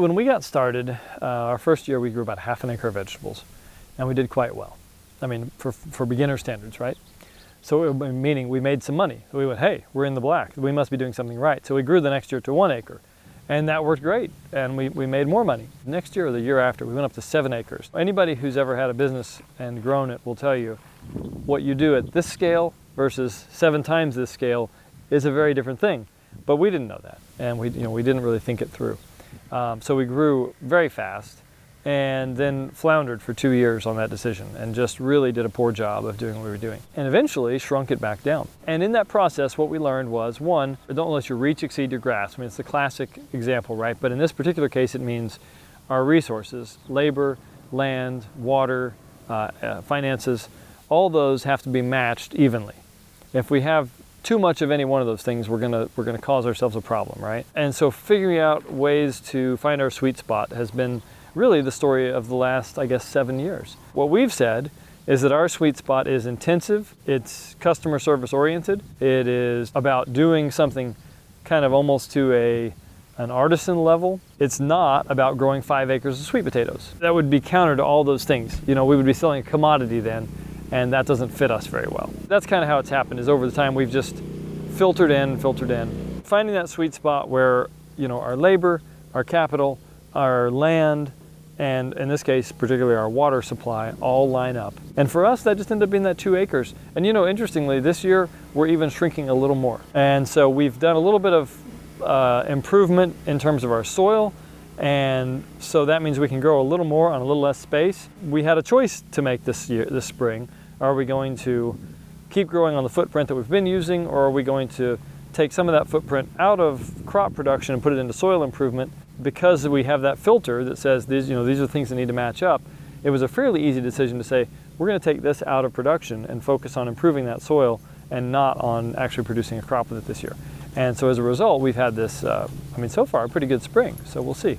When we got started, our first year we grew about 1/2 acre of vegetables, and we did quite well. I mean, for beginner standards, right? So meaning we made some money. We went, hey, we're in the black. We must be doing something right. So we grew the next year to 1 acre, and that worked great, and we made more money. Next year or the year after, we went up to 7 acres. Anybody who's ever had a business and grown it will tell you what you do at this scale versus 7 times this scale is a very different thing. But we didn't know that, and we didn't really think it through. So we grew very fast and then floundered for 2 years on that decision and just really did a poor job of doing what we were doing, and eventually shrunk it back down. And in that process, what we learned was, one, don't let your reach exceed your grasp. I mean, it's the classic example, right? But in this particular case, it means our resources, labor, land, water, finances, all those have to be matched evenly. If we have too much of any one of those things, we're gonna cause ourselves a problem, right? And so figuring out ways to find our sweet spot has been really the story of the last, I guess, 7 years. What we've said is that our sweet spot is intensive, it's customer service oriented, it is about doing something kind of almost to an artisan level. It's not about growing 5 acres of sweet potatoes. That would be counter to all those things. We would be selling a commodity then, and that doesn't fit us very well. That's kind of how it's happened, is over the time we've just filtered in. Finding that sweet spot where, our labor, our capital, our land, and in this case, particularly our water supply, all line up. And for us, that just ended up being that 2 acres. And interestingly, this year, we're even shrinking a little more. And so we've done a little bit of improvement in terms of our soil, and so that means we can grow a little more on a little less space. We had a choice to make this spring. Are we going to keep growing on the footprint that we've been using, or are we going to take some of that footprint out of crop production and put it into soil improvement? Because we have that filter that says these are things that need to match up, it was a fairly easy decision to say, we're going to take this out of production and focus on improving that soil and not on actually producing a crop with it this year. And so as a result, we've had this, so far, a pretty good spring. So we'll see.